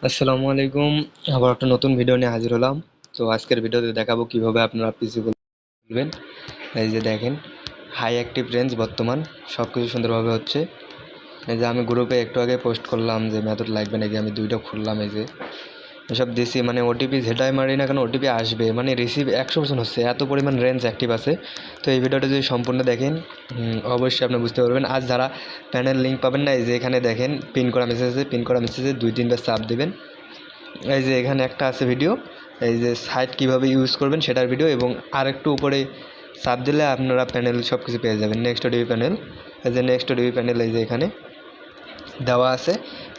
আসসালামু আলাইকুম। আবার একটা নতুন ভিডিও নিয়ে হাজির হলাম। তো আজকের ভিডিওতে দেখাবো কিভাবে আপনারা পিসি খুলবেন। এই যে দেখেন, হাই অ্যাক্টিভ রেঞ্জ বর্তমান সব কিছু সুন্দরভাবে হচ্ছে। এই যে আমি গ্রুপে একটু আগে পোস্ট করলাম যে মেথড লাগবে নাকি, আমি দুইটা খুললাম। এই যে এসব দিছি, মানে ওটিপি যেটাই মারি না কেন ওটিপি আসবে, মানে রিসিভ 100% হচ্ছে, এত পরিমাণ রেঞ্জ অ্যাক্টিভ আছে। তো এই ভিডিওটা যদি সম্পূর্ণ দেখেন অবশ্যই আপনি বুঝতে পারবেন। আজ যারা প্যানেল লিঙ্ক পাবেন না, এই যে এখানে দেখেন পিন করা মেসেজে 2-3বার চাপ দেবেন। এই যে এখানে একটা আছে ভিডিও, এই যে সাইট কিভাবে ইউজ করবেন সেটার ভিডিও, এবং আরেকটু উপরে চাপ দিলে আপনারা প্যানেল সব কিছু পেয়ে যাবেন। নেক্সট ওটিপি প্যানেল, এই যে নেক্সট ওটিপি প্যানেল এই যে এখানে দেওয়া আছে।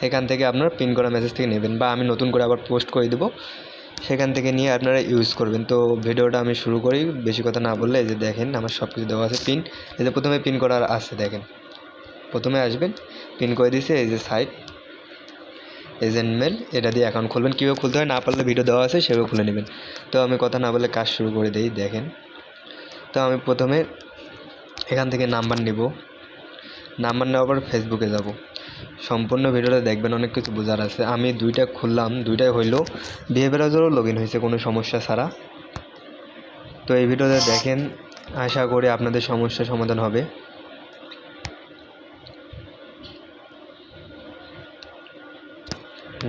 এখান থেকে আপনারা পিন করা মেসেজ থেকে নেবেন, বা আমি নতুন করে আবার পোস্ট করে দেবো, সেখান থেকে নিয়ে আপনারা ইউজ করবেন। তো ভিডিওটা আমি শুরু করি বেশি কথা না বললে। এই যে দেখেন আমার সব কিছু দেওয়া আছে। পিন, এই যে প্রথমে পিন করার আছে, দেখেন প্রথমে আসবেন, পিন করে দিয়েছে। এই যে সাইট এজেন্ট মেল, এটা দিয়ে অ্যাকাউন্ট খুলবেন। কীভাবে খুলতে হয় না পারলে ভিডিও দেওয়া আছে, সেভাবে খুলে নেবেন। তো আমি কথা না বলে কাজ শুরু করে দিই। দেখেন, তো আমি প্রথমে এখান থেকে নাম্বার নিব। নাম্বার নেওয়ার পর ফেসবুকে যাব। সম্পূর্ণ ভিডিওটা দেখবেন, অনেক কিছু বোঝার আছে। আমি দুইটা খুললাম, দুইটাই হইলো বিহেভিয়ার ব্রাউজারও লগ ইন হয়েছে কোনো সমস্যা ছাড়া। তো এই ভিডিওতে দেখেন, আশা করি আপনাদের সমস্যার সমাধান হবে।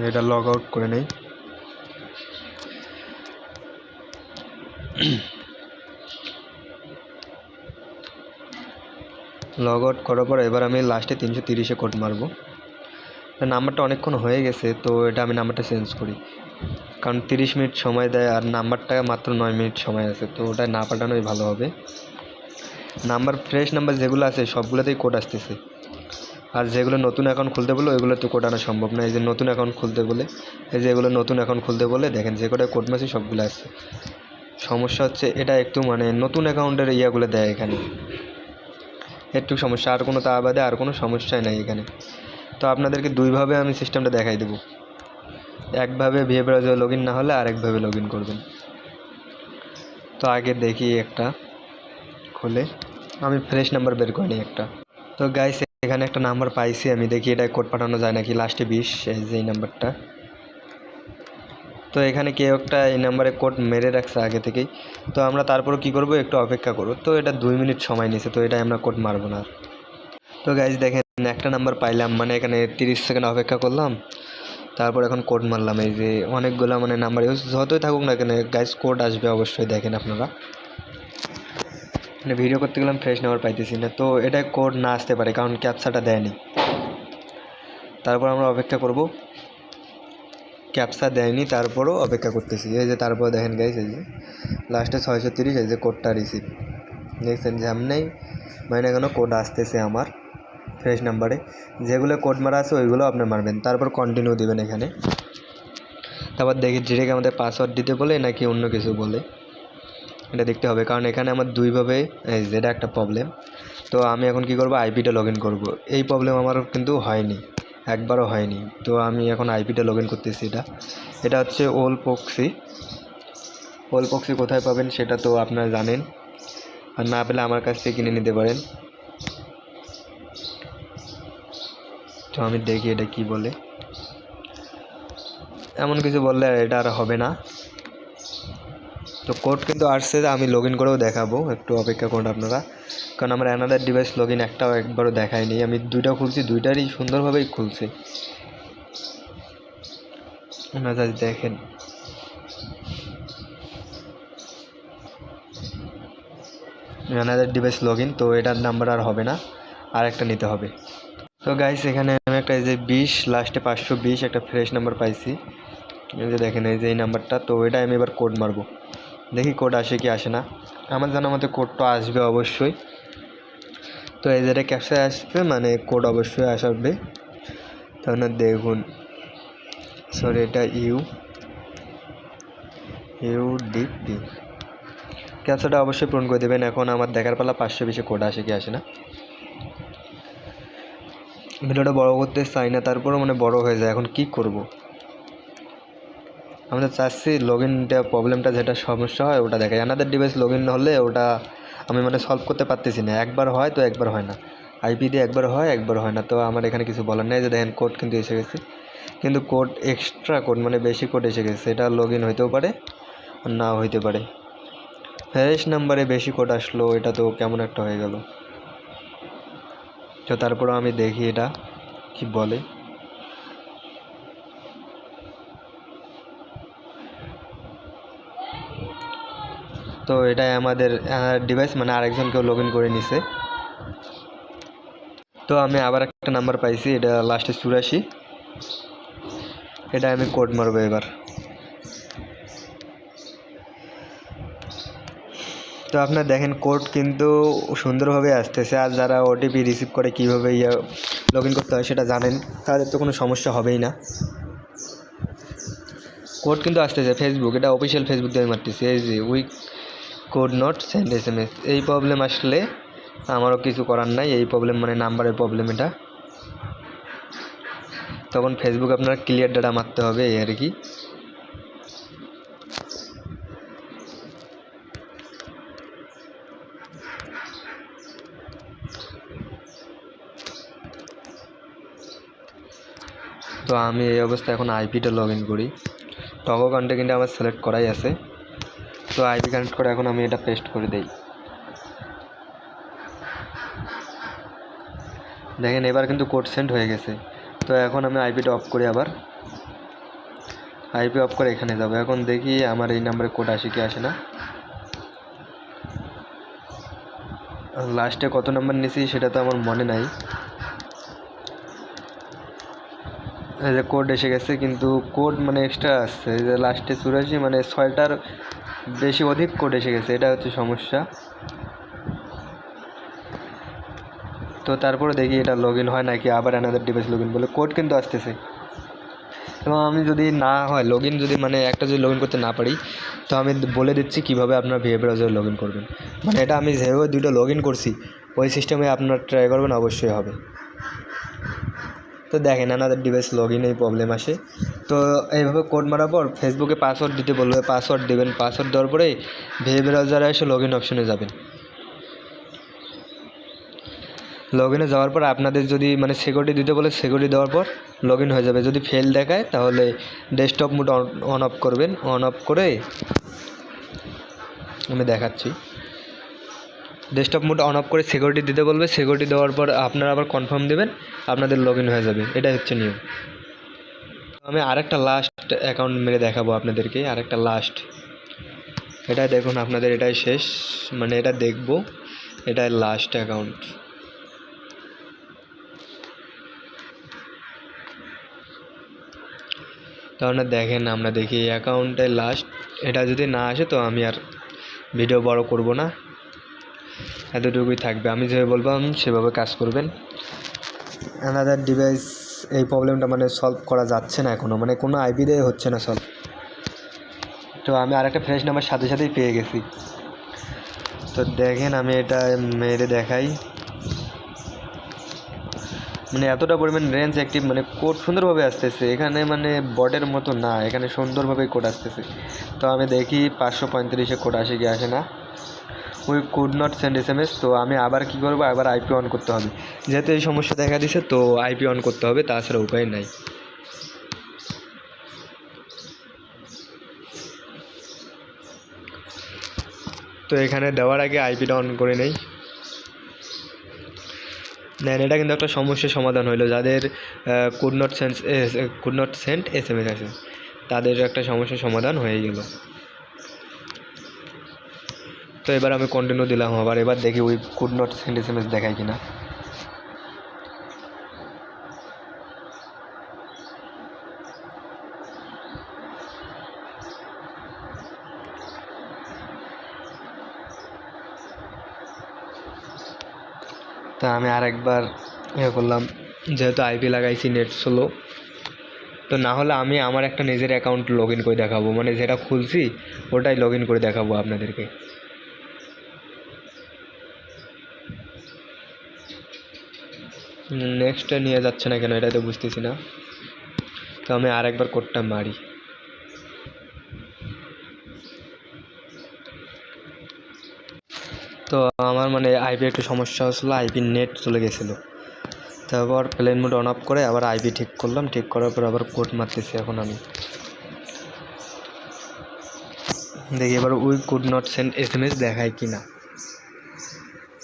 এটা লগ আউট করে নেই। লগ আউট করার পর এবার আমি লাস্টে 330-এ কোড মারবো। নাম্বারটা অনেকক্ষণ হয়ে গেছে, তো এটা আমি নাম্বারটা চেঞ্জ করি, কারণ 30 মিনিট সময় দেয় আর নাম্বারটা মাত্র 9 মিনিট সময় আছে, তো ওটা না পাঠানোই ভালো হবে। নাম্বার ফ্রেশ নাম্বার যেগুলো আছে সবগুলোতেই কোড আসতেছে, আর যেগুলো নতুন অ্যাকাউন্ট খুলতে বলে ওইগুলোতে কোড আনা সম্ভব না। এই যে নতুন অ্যাকাউন্ট খুলতে বলে, এই যে এগুলো নতুন অ্যাকাউন্ট খুলতে বলে দেখেন যে কোডে কোড মাসি সবগুলো আসছে। সমস্যা হচ্ছে এটা একটু, মানে নতুন অ্যাকাউন্টের ইয়াগুলো দেয় এখানে, একটু সমস্যা, আর কোনো তা বাদে আর কোনো সমস্যাই নাই এখানে। তো আপনাদেরকে দুইভাবে আমি সিস্টেমটা দেখাই দেবো। একভাবে ভিএ ব্রাউজারে লগ ইন না হলে আরেকভাবে লগ ইন করবেন। তো আগে দেখি একটা খুলে, আমি ফ্রেশ নাম্বার বের করে নিই একটা। তো গাইস এখানে একটা নাম্বার পাইছি আমি, দেখি এটা কোড পাঠানো যায় নাকি। লাস্টে 20, এই যে এই নাম্বারটা। তো এখানে কেউ একটা এই নাম্বারে কোড মেরে রাখছে আগে থেকেই। তো আমরা তারপর কি করব, একটু অপেক্ষা করব। তো এটা 2 মিনিট সময় নিয়েছে, তো এটা আমরা কোড মারবো না। তো গাইস দেখেন একটা নাম্বার পাইলাম, মানে এখানে 30 সেকেন্ড অপেক্ষা করলাম, তারপর এখন কোড মারলাম। এই যে অনেকগুলো মানে নাম্বার ইউজ যতই থাকুক না কেন গাইস কোড আসবে অবশ্যই। দেখেন আপনারা, মানে ভিডিও করতে গেলাম ফ্রেশ নাম্বার পাইতেছি না, তো এটা কোড না আসতে পারে কারণ ক্যাপচাটা দেয়নি। তারপর আমরা অপেক্ষা করব, ক্যাপচা দেয়নি তারপরও অপেক্ষা করতেছি। এই যে তারপর দেখেন গাইস, এই যে লাস্টে 630, এই যে কোডটা রিসিভ দেখছেন যে নেই, মানে কেন কোড আসতেছে আমার ফ্রেশ নাম্বারে। যেগুলো কোড মারা আছে ওইগুলো আপনি মারবেন, তারপর কন্টিনিউ দিবেন এখানে। তারপর দেখি ডিরেক্ট আমাদের পাসওয়ার্ড দিতে বলে নাকি অন্য কিছু বলে, এটা দেখতে হবে, কারণ এখানে আমার দুইভাবে, এই যেটা একটা প্রবলেম। তো আমি এখন কি করব, আইপিটা লগ ইন করবো। এই প্রবলেম আমার কিন্তু হয়নি, একবারও হয়নি। তো আমি এখন আইপিটা লগ ইন করতেছি। এটা হচ্ছে ওল প্রক্সি। ওল প্রক্সি কোথায় পাবেন সেটা তো আপনারা জানেন, আর না পেলে আমার কাছ থেকে কিনে নিতে পারেন। তো আমি দেখি এটা কি বলে, এমন কিছু বললে এটা আর হবে না। তো কোড কিন্তু আসছে, আমি লগ ইন করেও দেখাবো, একটু অপেক্ষা করুন আপনারা, কারণ আমার অ্যানাদার ডিভাইস লগ ইন একবারও দেখায়নি। আমি দুইটা খুলছি, দুইটারই সুন্দরভাবেই খুলছে। আপনারা দেখেন, অ্যানাদার ডিভাইস লগ ইন, তো এটার নাম্বার আর হবে না, আর একটা নিতে হবে। তো গাইস এখানে আমি একটা, এই যে 20 লাস্টে 520 একটা ফ্রেশ নাম্বার পাইছি। এই যে দেখেন এই যে এই নাম্বারটা, তো এটা আমি এবার কোড মারবো, দেখি কোড আসে কি আসে না। আমার জানা মতে কোডটা আসবে অবশ্যই। তো এই যেটা ক্যাপচায় আসবে মানে কোড অবশ্যই আসবে। তাহলে দেখুন, সরি এটা ইউডিপি ক্যাপচাটা অবশ্যই পূরণ করে দেবেন। এখন আমার দেখার পালা 520-এ কোড আসে কি আসে না। ভিডিওটা বড় করতে চাই না, তারপরও মানে বড় হয়ে যায়। এখন কি করব, আমরা চাচ্ছি লগ ইনটা প্রবলেমটা যেটা সমস্যা হয় ওটা দেখায়। আমাদের ডিভাইস লগ ইন হলে ওটা আমি মানে সলভ করতে পারতেছি না, একবার হয় তো একবার হয় না, আইপি দিয়ে একবার হয় একবার হয় না। তো আমার এখানে কিছু বলার নেই। যে দেখেন কোড কিন্তু এসে গেছে, কিন্তু কোড এক্সট্রা কোড মানে বেশি কোড এসে গেছে, এটা লগ ইন হইতেও পারে আর নাও হইতে পারে। ফ্রেশ নাম্বারে বেশি কোড আসলো, এটা তো কেমন একটা হয়ে গেল। তো তারপরে আমি দেখি এটা কি বলে। তো এটাই আমাদের ডিভাইস মানে আরেকজনকেও লগ ইন করে নিছে। তো আমি আবার একটা নাম্বার পাইছি, এটা লাস্টে 84, এটা আমি কোড মারবো এবার। তো আপনার দেখেন কোড কিন্তু সুন্দরভাবে আসতেছে, আর যারা ওটিপি রিসিভ করে কীভাবে লগ ইন করতে হয় সেটা জানেন, তাদের তো কোনো সমস্যা হবেই না। কোড কিন্তু আসতেছে ফেসবুক, এটা অফিসিয়াল ফেসবুক দিয়ে মারতেছি। এই যে we code not send SMS, এই প্রবলেম আসলে আমারও কিছু করার নাই। এই প্রবলেম মানে নাম্বারের প্রবলেম, এটা তখন ফেসবুক আপনার ক্লিয়ার ডাটা মারতে হবে, এই আর কি। তো আমি এই অবস্থায় এখন আইপিটা লগ ইন করি। টপ অ্যাকাউন্টে কিন্তু আমার সিলেক্ট করাই আছে। তো আইপি কানেক্ট করে এখন আমি এটা পেস্ট করে দেই। দেখেন এবার কিন্তু কোড সেন্ড হয়ে গেছে। তো এখন আমি আইপিটা অফ করি, আবার আইপি অফ করে এখানে যাবো। এখন দেখি আমার এই নাম্বারে কোড আসে কি আসে না। লাস্টে কত নাম্বার নিয়েছি সেটা তো আমার মনে নাই। এই যে কোড এসে গেছে, কিন্তু কোড মানে এক্সট্রা আসছে, এই যে লাস্টে 84 মানে 6টার বেশি অধিক কোড এসে গেছে, এটা হচ্ছে সমস্যা। তো তারপরে দেখি এটা লগ ইন হয় নাকি আবার অ্যানাদার ডিভাইস লগ ইন বলে, কোড কিন্তু আসতেছে। এবং আমি যদি না হয় লগ ইন, যদি মানে একটা যদি লগ ইন করতে না পারি, তো আমি বলে দিচ্ছি কীভাবে আপনার ভিএ ব্রাউজারে লগ ইন করবেন। মানে এটা আমি যেভাবে দুটো লগ ইন করছি ওই সিস্টেমে আপনার ট্রাই করবেন, অবশ্যই হবে। তো দেখেন অ্যানাদার ডিভাইস লগ ইন এই প্রবলেম আসে। তো এইভাবে কোড মারার পর ফেসবুকে পাসওয়ার্ড দিতে বলবে, পাসওয়ার্ড দেবেন। পাসওয়ার্ড দেওয়ার পরে ভিএ ব্রাউজারে এসে লগ ইন অপশনে যাবেন। লগ ইনে যাওয়ার পর আপনাদের যদি মানে সিকিউরিটি দিতে বলে, সিকিউরিটি দেওয়ার পর লগ ইন হয়ে যাবে। যদি ফেল দেখায় তাহলে ডেস্কটপ মোড অন অফ করবেন। অন অফ করে আমি দেখাচ্ছি, ডেস্কটপ মোড অন অফ করে সিকিউরিটি দিতে বলবে। সিকিউরিটি দেওয়ার পর আপনারা আবার কনফার্ম দেবেন, আপনাদের লগ ইন হয়ে যাবে। এটাই হচ্ছে নিয়ম। আমি আরেকটা লাস্ট অ্যাকাউন্ট মেরে দেখাবো আপনাদেরকে, আরেকটা লাস্ট। এটা দেখুন আপনাদের এটাই শেষ, মানে এটা দেখবো, এটাই লাস্ট অ্যাকাউন্ট। তাহলে দেখেন আমরা দেখি এই অ্যাকাউন্টে লাস্ট, এটা যদি না আসে তো আমি আর ভিডিও বড় করব না, এতটুকুই থাকবে। আমি যেভাবে বললাম সেভাবে কাজ করবেন। অ্যানাদার ডিভাইস এই প্রবলেমটা মানে সলভ করা যাচ্ছে না এখনও, মানে কোনো আইপি দিয়ে হচ্ছে না সলভ। তো আমি আরেকটা ফ্রেশ নাম্বার সাথে সাথেই পেয়ে গেছি। তো দেখেন আমি এটা মেরে দেখাই, মানে এতটা পরিমাণ রেঞ্জ অ্যাক্টিভ, মানে কোড সুন্দরভাবে আসতেছে এখানে, মানে বটের মতো না, এখানে সুন্দরভাবে কোড আসতেছে। তো আমি দেখি 535-এ কোড আসে কি আসে না। We could not send SMS। তো আমি আবার কি করব, আবার আইপি অন করতে হবে, যেহেতু এই সমস্যা দেখা দিছে। তো আইপি অন করতে হবে, তাছাড়া উপায় নাই। তো এখানে দেওয়ার আগে আইপিটা অন করে নেই। নেন, এটা কিন্তু একটা সমস্যার সমাধান হইলো। যাদের কুড নট সেন্ড SMS আছে তাদের একটা সমস্যার সমাধান হয়ে গেল। তো এবার আমি কন্টিনিউ দিলাম আবার, এবার দেখি we could not send SMS দেখায় কিনা। তা আমি আরেকবার করলাম, যেহেতু আইপি লাগাইছি নেট স্লো। তো না হলে আমি আমার একটা নিজের অ্যাকাউন্ট লগ ইন করে দেখাবো, মানে যেটা খুলছি ওটাই লগ ইন করে দেখাবো আপনাদেরকে। নেক্সটে নিয়ে যাচ্ছে না কেন, এটাই তো বুঝতেছি না। তো আমি আরেকবার কোডটা মারি। তো আমার মানে আইপি একটু সমস্যা হচ্ছিলো, আইপি নেট চলে গেছিলো। তারপর প্লেন মোড অন অফ করে আবার আইপি ঠিক করলাম, ঠিক করার পর আবার কোড মারতেছি এখন আমি। দেখি এবার we could not send SMS দেখায় কি না।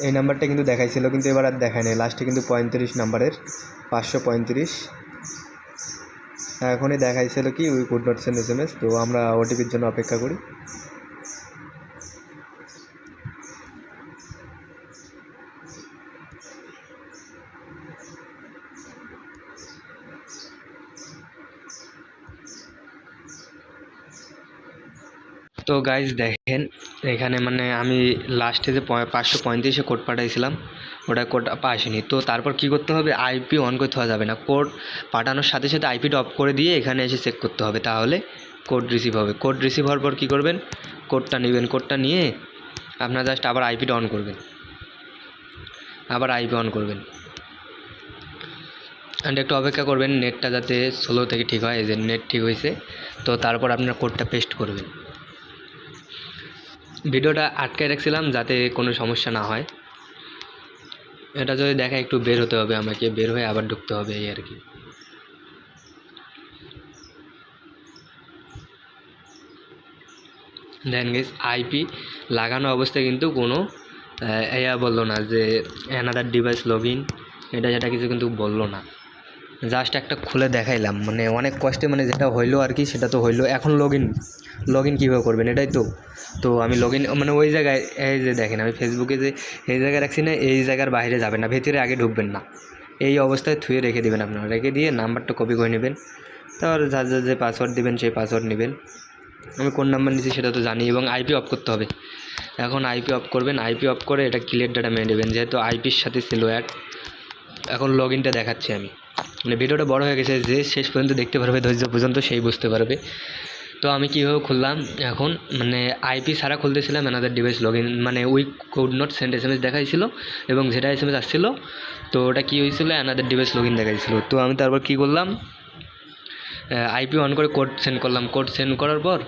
এই নাম্বারটা কিন্তু দেখাইছিল, কিন্তু এবার আর দেখায় নেই। লাস্টে কিন্তু 35 নাম্বারের 535 এখনই দেখাইছিল কি we could not send SMS। তো আমরা ওটিপির জন্য অপেক্ষা করি। তো গাইজ দেখেন এখানে মানে আমি লাস্টে যে 535-এ কোড পাঠাইছিলাম ওটা কোড আসেনি। তো তারপর কি করতে হবে, আইপি অন করতে হওয়া যাবে না, কোড পাঠানোর সাথে সাথে আইপিটা অফ করে দিয়ে এখানে এসে চেক করতে হবে, তাহলে কোড রিসিভ হবে। কোড রিসিভ হওয়ার পর কী করবেন, কোডটা নেবেন, কোডটা নিয়ে আপনার জাস্ট আবার আইপিটা অন করবেন, আবার আইপি অন করবেন অ্যান্ড একটু অপেক্ষা করবেন নেটটা যাতে স্লো থেকে ঠিক হয়। এই যে নেট ঠিক হয়েছে। তো তারপর আপনার কোডটা পেস্ট করবেন। ভিডিওটা আটকে রাখছিলাম যাতে কোনো সমস্যা না হয়। এটা যদি দেখা একটু বের হতে হবে আমাকে, বের হয়ে আবার ঢুকতে হবে এই আর কি। দেন গেস আইপি লাগানো অবস্থায় কিন্তু কোনো বললো না যে অ্যানাদার ডিভাইস লগ ইন, এটা যেটা কিছু কিন্তু বললো না। জাস্ট একটা খুলে দেখাইলাম, মানে অনেক কষ্টে মানে যেটা হইলো আর কি সেটা তো হইলো। এখন লগ ইন কীভাবে করবেন এটাই তো। তো আমি লগ ইন মানে ওই জায়গায় এই যে দেখেন আমি ফেসবুকে যে এই জায়গায় রাখছি না, এই জায়গার বাইরে যাবেন না, ভেতরে আগে ঢুকবেন না, এই অবস্থায় থুয়ে রেখে দেবেন। আপনারা রেখে দিয়ে নাম্বারটা কপি করে নেবেন, তারপর যার যে পাসওয়ার্ড দেবেন সেই পাসওয়ার্ড নেবেন। আমি কোন নাম্বার নিচ্ছি সেটা তো জানি, এবং আইপি অফ করতে হবে। এখন আইপি অফ করবেন, আইপি অফ করে এটা ক্লিয়ার ডাটা মেরে দেবেন, যেহেতু আইপির সাথে ছিল অ্যাড। এখন লগ ইনটা দেখাচ্ছি আমি, মানে ভিডিওটা বড় হয়ে গেছে, যে শেষ পর্যন্ত দেখতে পারবে ধৈর্য পর্যন্ত সেই বুঝতে পারবে। তো আমি কীভাবে খুললাম এখন, মানে আইপি ছাড়া খুলতেছিলাম অ্যানাদার ডিভাইস লগ ইন, মানে we could not send SMS দেখাইছিল, এবং যেটা SMS আসছিলো তো ওটা কী হয়েছিল, অ্যানাদার ডিভাইস লগ ইন দেখাইছিল। তো আমি তারপর কী করলাম, আইপি অন করে কোড সেন্ড করলাম, কোড সেন্ড করার পর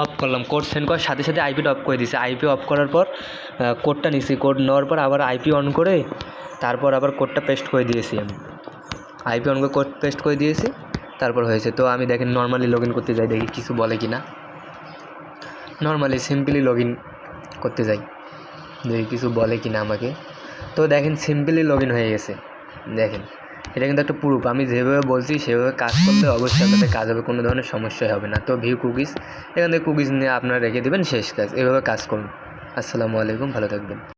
অফ করলাম, কোড সেন্ড করার সাথে সাথে আইপিটা অফ করে দিয়েছি। আইপি অফ করার পর কোডটা নিছি, কোড নেওয়ার পর আবার আইপি অন করে তারপর আবার কোডটা পেস্ট করে দিয়েছি। আমি আইপি অন করে কোড পেস্ট করে দিয়েছি, তারপর হয়েছে। তো আমি দেখেন নর্মালি লগ ইন করতে যাই, দেখি কিছু বলে কি না। নর্মালি সিম্পলি লগ ইন করতে যাই, দেখি কিছু বলে কি না আমাকে। তো দেখেন সিম্পলি লগ ইন হয়ে গেছে। দেখেন এটা কিন্তু একটা প্রুফ, আমি যেভাবে বলছি সেভাবে কাজ করলে অবশ্যই আপনাদের কাজ হবে, কোনো ধরনের সমস্যাই হবে না। তো ভিউ কুকিজ, এখান থেকে কুকিজ নিয়ে আপনারা রেখে দেবেন, শেষ কাজ। এভাবে কাজ করুন। আসসালামু আলাইকুম, ভালো থাকবেন।